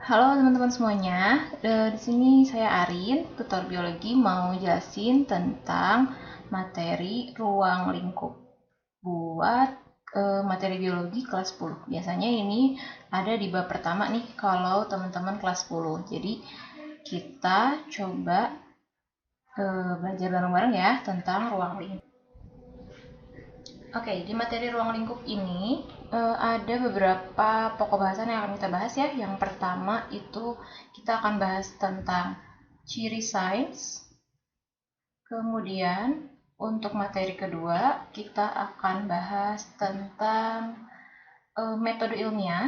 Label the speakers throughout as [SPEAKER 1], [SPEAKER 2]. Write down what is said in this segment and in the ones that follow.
[SPEAKER 1] Halo teman-teman semuanya, di sini saya Arin, tutor biologi mau jelasin tentang materi ruang lingkup buat materi biologi kelas 10. Biasanya ini ada di bab pertama nih kalau teman-teman kelas 10. Jadi kita coba belajar bareng-bareng ya tentang ruang lingkup. Oke, di materi ruang lingkup ini ada beberapa pokok bahasan yang akan kita bahas ya. Yang pertama itu kita akan bahas tentang ciri sains. Kemudian untuk materi kedua kita akan bahas tentang metode ilmiah.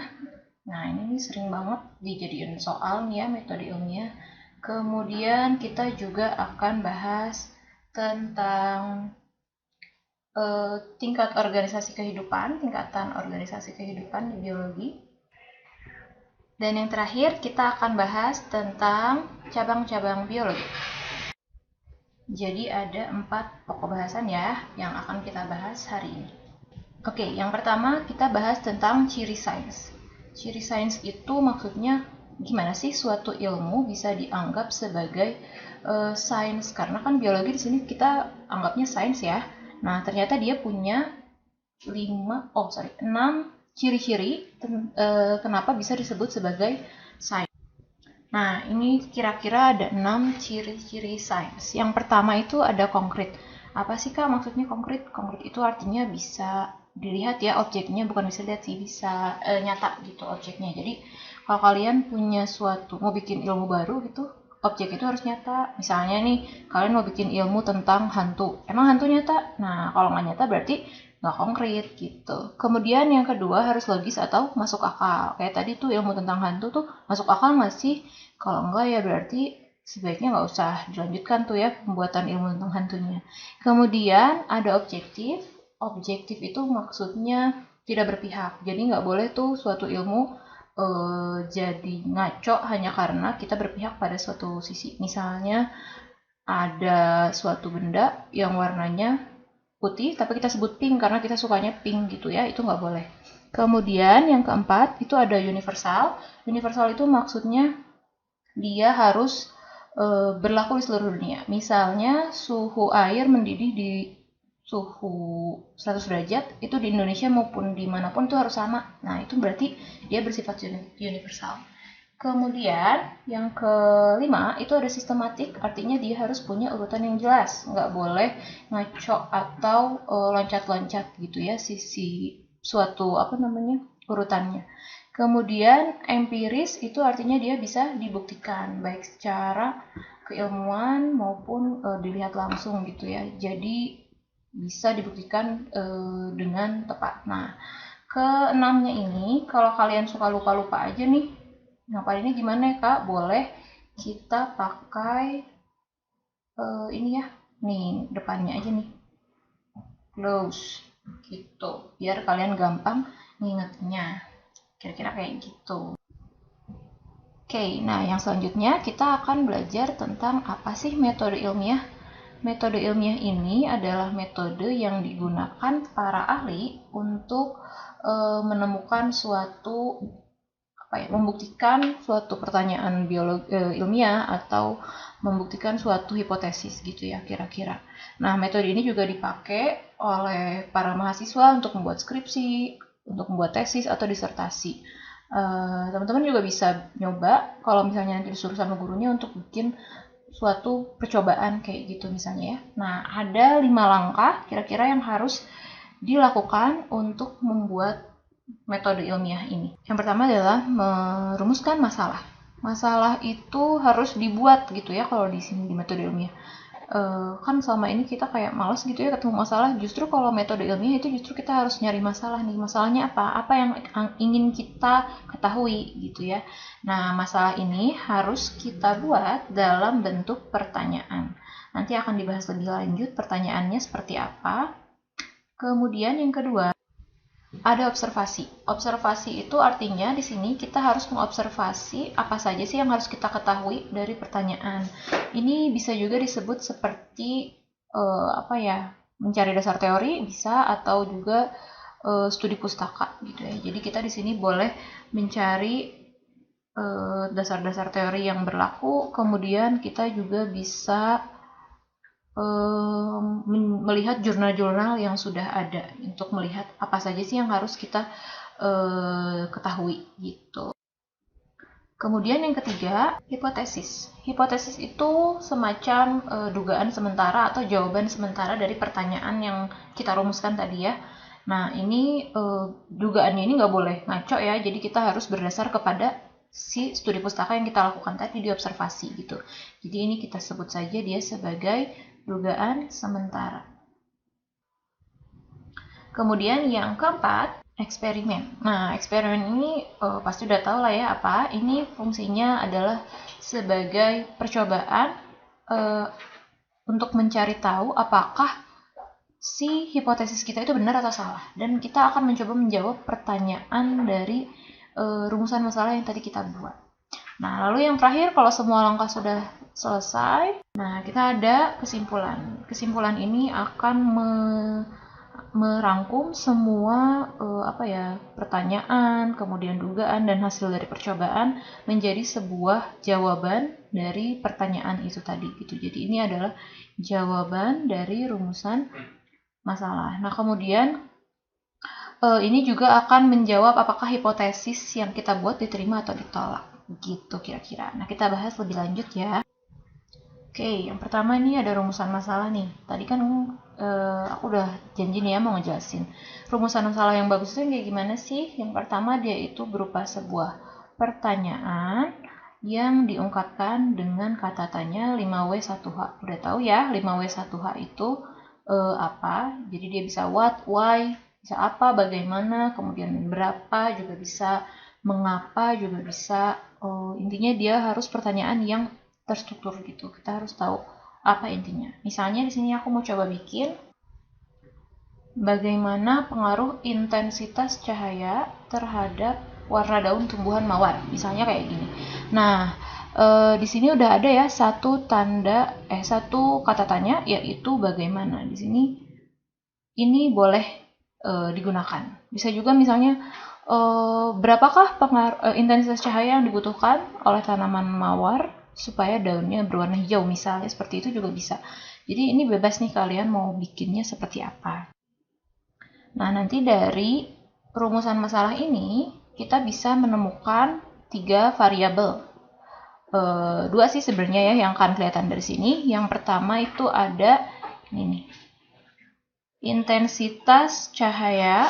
[SPEAKER 1] Nah, ini sering banget dijadiin soal nih ya, metode ilmiah. Kemudian kita juga akan bahas tentang tingkatan organisasi kehidupan di biologi. Dan yang terakhir kita akan bahas tentang cabang-cabang biologi. Jadi ada 4 pokok bahasan ya yang akan kita bahas hari ini. Oke, yang pertama kita bahas tentang ciri sains. Ciri sains itu maksudnya gimana sih suatu ilmu bisa dianggap sebagai sains, karena kan biologi di sini kita anggapnya sains ya. Nah, ternyata dia punya 6 ciri-ciri kenapa bisa disebut sebagai sains. Nah, ini kira-kira ada 6 ciri-ciri sains. Yang pertama itu ada konkret. Apa sih Kak maksudnya konkret? Konkret itu artinya bisa dilihat ya objeknya, bukan bisa lihat sih, bisa nyata gitu objeknya. Jadi kalau kalian punya mau bikin ilmu baru gitu, objek itu harus nyata. Misalnya nih, kalian mau bikin ilmu tentang hantu. Emang hantu nyata? Nah, kalau nggak nyata berarti nggak konkret gitu. Kemudian yang kedua harus logis atau masuk akal. Kayak tadi tuh ilmu tentang hantu tuh masuk akal nggak sih? Kalau enggak ya berarti sebaiknya nggak usah dilanjutkan tuh ya pembuatan ilmu tentang hantunya. Kemudian ada objektif. Objektif itu maksudnya tidak berpihak. Jadi nggak boleh tuh suatu ilmu jadi ngaco hanya karena kita berpihak pada suatu sisi. Misalnya ada suatu benda yang warnanya putih tapi kita sebut pink karena kita sukanya pink gitu ya, itu nggak boleh. Kemudian yang keempat itu ada universal. Universal itu maksudnya dia harus berlaku di seluruh dunia. Misalnya suhu air mendidih di suhu 100 derajat itu di Indonesia maupun dimanapun itu harus sama. Nah, itu berarti dia bersifat universal. Kemudian yang kelima itu ada sistematik, artinya dia harus punya urutan yang jelas, nggak boleh ngaco atau loncat-loncat gitu ya sisi suatu urutannya. Kemudian empiris itu artinya dia bisa dibuktikan baik secara keilmuan maupun dilihat langsung gitu ya. Jadi bisa dibuktikan dengan tepat. Nah, keenamnya ini kalau kalian suka lupa-lupa aja nih, ngapainnya gimana ya Kak? Boleh kita pakai ini ya, nih depannya aja nih, close gitu, biar kalian gampang ngingetnya. Kira-kira kayak gitu. Oke, nah yang selanjutnya kita akan belajar tentang apa sih metode ilmiah. Metode ilmiah ini adalah metode yang digunakan para ahli untuk menemukan suatu membuktikan suatu pertanyaan ilmiah atau membuktikan suatu hipotesis gitu ya kira-kira. Nah, metode ini juga dipakai oleh para mahasiswa untuk membuat skripsi, untuk membuat tesis atau disertasi. Teman-teman juga bisa nyoba kalau misalnya nanti disuruh sama gurunya untuk bikin suatu percobaan kayak gitu misalnya ya. Nah, ada 5 langkah kira-kira yang harus dilakukan untuk membuat metode ilmiah ini. Yang pertama adalah merumuskan masalah. Masalah itu harus dibuat gitu ya kalau di sini di metode ilmiah. Kan selama ini kita kayak malas gitu ya ketemu masalah. Justru kalau metode ilmiah itu justru kita harus nyari masalah nih. Masalahnya apa? Apa yang ingin kita ketahui gitu ya. Nah, masalah ini harus kita buat dalam bentuk pertanyaan. Nanti akan dibahas lebih lanjut pertanyaannya seperti apa. Kemudian yang kedua, ada observasi. Observasi itu artinya di sini kita harus mengobservasi apa saja sih yang harus kita ketahui dari pertanyaan. Ini bisa juga disebut seperti mencari dasar teori bisa, atau juga studi pustaka gitu ya. Jadi kita di sini boleh mencari dasar-dasar teori yang berlaku. Kemudian kita juga bisa melihat jurnal-jurnal yang sudah ada untuk melihat apa saja sih yang harus kita ketahui gitu. Kemudian yang ketiga, hipotesis. Hipotesis itu semacam dugaan sementara atau jawaban sementara dari pertanyaan yang kita rumuskan tadi ya. Nah, ini dugaannya ini nggak boleh ngaco ya, jadi kita harus berdasar kepada si studi pustaka yang kita lakukan tadi di observasi gitu. Jadi ini kita sebut saja dia sebagai dugaan sementara. Kemudian yang keempat, eksperimen. Nah, eksperimen ini pasti udah tahu lah ya apa. Ini fungsinya adalah sebagai percobaan untuk mencari tahu apakah si hipotesis kita itu benar atau salah. Dan kita akan mencoba menjawab pertanyaan dari rumusan masalah yang tadi kita buat. Nah, lalu yang terakhir, kalau semua langkah sudah selesai, nah kita ada kesimpulan. Kesimpulan ini akan merangkum semua pertanyaan, kemudian dugaan dan hasil dari percobaan menjadi sebuah jawaban dari pertanyaan itu tadi gitu. Jadi ini adalah jawaban dari rumusan masalah. Nah, kemudian ini juga akan menjawab apakah hipotesis yang kita buat diterima atau ditolak gitu kira-kira. Nah, kita bahas lebih lanjut ya. Oke, yang pertama ini ada rumusan masalah nih. Tadi kan aku udah janji nih ya mau ngejelasin. Rumusan masalah yang bagus itu kayak gimana sih? Yang pertama dia itu berupa sebuah pertanyaan yang diungkapkan dengan kata tanya 5W1H. Udah tahu ya 5W1H itu apa? Jadi dia bisa what, why, bisa apa, bagaimana, kemudian berapa juga bisa, mengapa juga bisa. Intinya dia harus pertanyaan yang terstruktur gitu. Kita harus tahu apa intinya. Misalnya di sini aku mau coba bikin bagaimana pengaruh intensitas cahaya terhadap warna daun tumbuhan mawar. Misalnya kayak gini. Nah, di sini udah ada ya satu kata tanya yaitu bagaimana. Di sini ini boleh digunakan. Bisa juga misalnya berapakah intensitas cahaya yang dibutuhkan oleh tanaman mawar supaya daunnya berwarna hijau, misalnya seperti itu juga bisa. Jadi ini bebas nih kalian mau bikinnya seperti apa. Nah, nanti dari rumusan masalah ini kita bisa menemukan 3 variabel. 2 sih sebenarnya ya yang akan kelihatan dari sini. Yang pertama itu ada ini nih. Intensitas cahaya.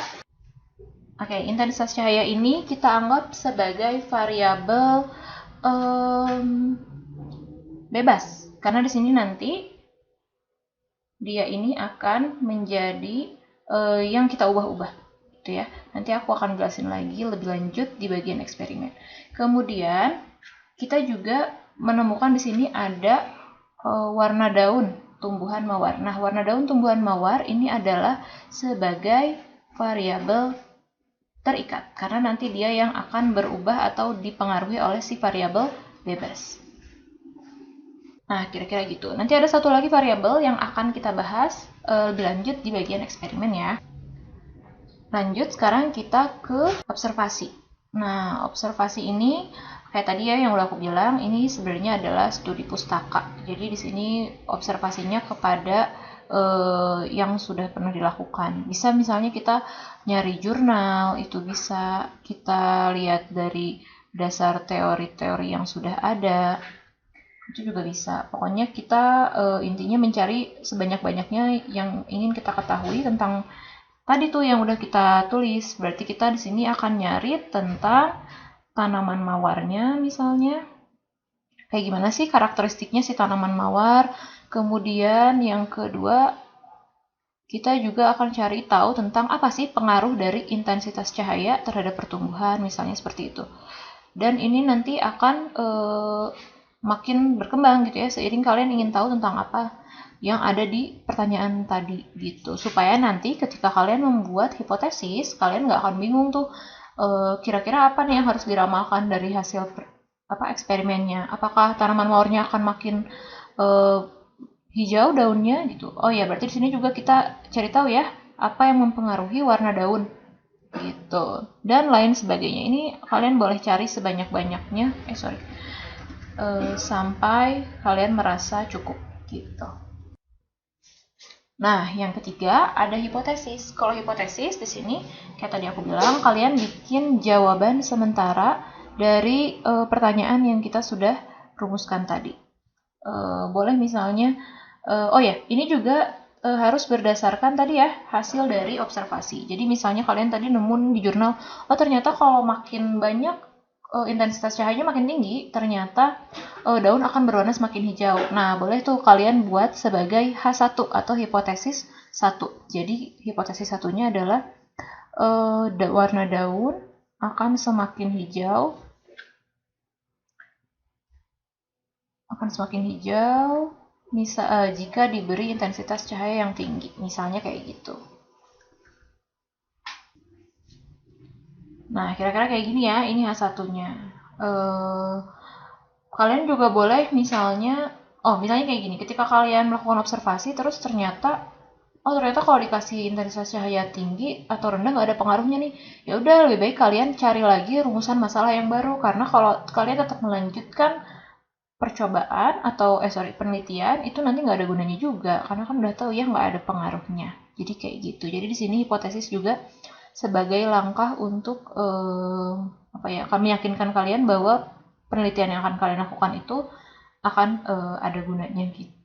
[SPEAKER 1] Oke, intensitas cahaya ini kita anggap sebagai variabel bebas, karena di sini nanti dia ini akan menjadi yang kita ubah-ubah, gitu ya. Nanti aku akan jelasin lagi lebih lanjut di bagian eksperimen. Kemudian kita juga menemukan di sini ada warna daun tumbuhan mawar. Nah, warna daun tumbuhan mawar ini adalah sebagai variabel terikat, karena nanti dia yang akan berubah atau dipengaruhi oleh si variabel bebas. Nah, kira-kira gitu. Nanti ada satu lagi variabel yang akan kita bahas lebih lanjut di bagian eksperimen ya. Lanjut, sekarang kita ke observasi. Nah, observasi ini kayak tadi ya yang udah aku bilang, ini sebenarnya adalah studi pustaka. Jadi di sini observasinya kepada yang sudah pernah dilakukan. Bisa misalnya kita nyari jurnal, itu bisa kita lihat dari dasar teori-teori yang sudah ada. Itu juga bisa. Pokoknya kita intinya mencari sebanyak-banyaknya yang ingin kita ketahui tentang tadi tuh yang udah kita tulis. Berarti kita di sini akan nyari tentang tanaman mawarnya misalnya. Kayak gimana sih karakteristiknya si tanaman mawar. Kemudian yang kedua, kita juga akan cari tahu tentang apa sih pengaruh dari intensitas cahaya terhadap pertumbuhan, misalnya seperti itu. Dan ini nanti akan makin berkembang gitu ya, seiring kalian ingin tahu tentang apa yang ada di pertanyaan tadi gitu. Supaya nanti ketika kalian membuat hipotesis, kalian nggak akan bingung tuh kira-kira apa nih yang harus diramalkan dari hasil eksperimennya. Apakah tanaman mawarnya akan makin hijau daunnya gitu. Oh ya, berarti di sini juga kita cari tahu ya apa yang mempengaruhi warna daun. gitu, dan lain sebagainya. Ini kalian boleh cari sebanyak-banyaknya, sampai kalian merasa cukup gitu. Nah, yang ketiga ada hipotesis. Kalau hipotesis di sini kayak tadi aku bilang, kalian bikin jawaban sementara dari pertanyaan yang kita sudah rumuskan tadi. Boleh misalnya, oh ya, ini juga harus berdasarkan tadi ya hasil dari observasi. Jadi misalnya kalian tadi nemu di jurnal, oh ternyata kalau makin banyak intensitas cahayanya makin tinggi, ternyata daun akan berwarna semakin hijau. Nah, boleh tuh kalian buat sebagai H1 atau hipotesis 1. Jadi hipotesis satunya adalah warna daun akan semakin hijau jika diberi intensitas cahaya yang tinggi, misalnya kayak gitu. Nah, kira-kira kayak gini ya, ini H1-nya. Kalian juga boleh misalnya kayak gini, ketika kalian melakukan observasi terus ternyata kalau dikasih intensitas cahaya tinggi atau rendah nggak ada pengaruhnya nih, ya udah lebih baik kalian cari lagi rumusan masalah yang baru, karena kalau kalian tetap melanjutkan percobaan atau penelitian itu nanti nggak ada gunanya juga, karena kan udah tahu ya nggak ada pengaruhnya. Jadi kayak gitu. Jadi di sini hipotesis juga sebagai langkah untuk kami yakinkan kalian bahwa penelitian yang akan kalian lakukan itu akan ada gunanya gitu.